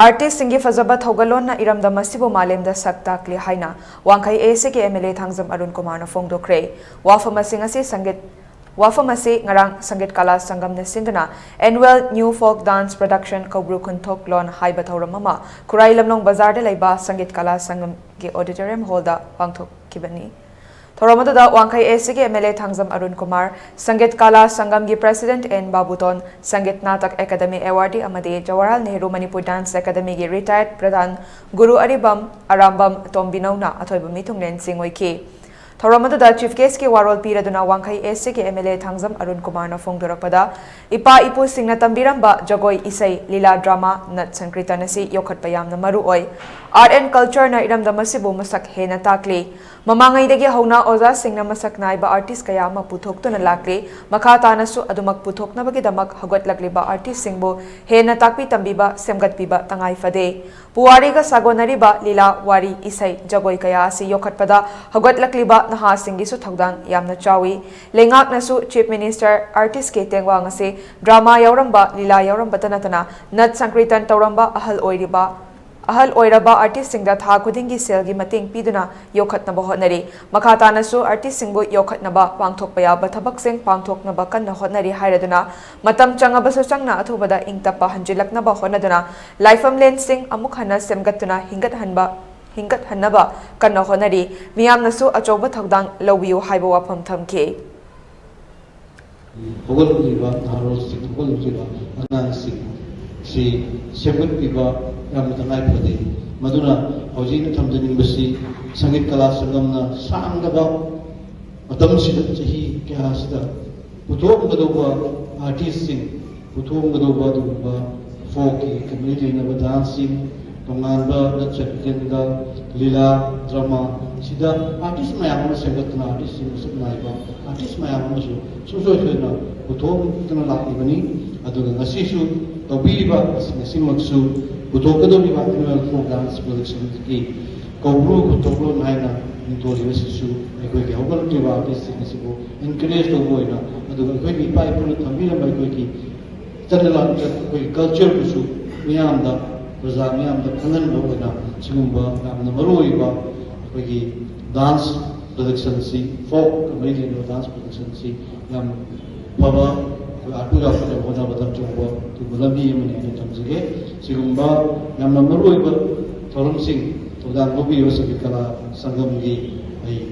Artist singgi phajaba thougallon na eramdam asibu malemda sak takli haina wangkai asigi MLA Enhancement Arunkumar na phongdokre wafamasi ngasi ngarang sangit kala sangam na sindana annual new folk dance production kobru kuntok lon haiba thauramama kurai lamnong bazar de laiba sangit kala sangam gi auditorium hall da pangthok kibani Thoramada wangkai asigi MLA Enhancement Arunkumar Sangit Kala Sangam gi President N Babuton Sangit Natak Academy Awardee amade Jawaharlal Nehru Manipur Dance Academy gi retired Pradhan Guru Aribam Arambam Tombinauna athoiba mitungnen singoiki Thoramada Chief Guest ki warol piraduna wangkai asigi MLA Enhancement Arunkumar na phongdorakpada ipa ipu singna tambiramba jagoi isai lila drama nat sankritan asi yokhat payamna maru oi art and culture na eramdam asibu masak hena takli Mamangai dagi hauna oza singna masak naiba artist kaya ma puthok to na lakli makha tanasu adumak puthok na bagi damak hagot lagliba artist singbo hena takpi tambiba semgat piba tangai fade puwari ga sagonari ba lila wari isai jagoi kaya si yokhatpada hagot lakliba naha singi su thogdang yamna chawi lengak nasu chief minister artist ke tengwa ngase drama yauramba lila yauramba tanatana nat sankritan tauramba ahal oiraba artist singda tha kudingi selgi mating piduna yokhatnaba hotnari makhatanasu artist singbu yokhatnaba pangthokpaya ba thabak sing pangthoknaba kanna hotnari hairaduna matam changaba su changna athubada ingtapa hanjilaknaba hotnaduna lifeam lane sing amuk hana semgatuna hingat hannaba kanna hotnari miyamnasu achoba thogdang lawbiu haiba wafam thamke Hogolliba narosi hogolliba anansi si semgatpiba yamna ngai phade maduna hojina thamdaning basi sangit kala sangamna sangnaba matam sida chahi kya sida puthom gadoba artist sing puthom gadoba duba folk community na dancing tonganba natchakenda lila drama sida artist mayam na segatna artist sing subnaiba artist mayam na so na puthom tana lakibani aduga ngasisu tobiba ngasimaksu Kutokadori annual folk dance production ki kobru kutoklo naina nitori basisu ekoi ke hokal ke artist sibu encourage to boina adu ekoi ki pai pun thambira mai koi ki chanala koi culture kusu miyamda praja miyamda khangan boina chingumba namna maroiba ekoi ki dance production si folk comedy dance production si yam baba Arunkumar pada boda boda coba tu lebih menjadi tamzige sehingga yang nomor dua thorum sing thodan lebih wasap kala sanggam gi ai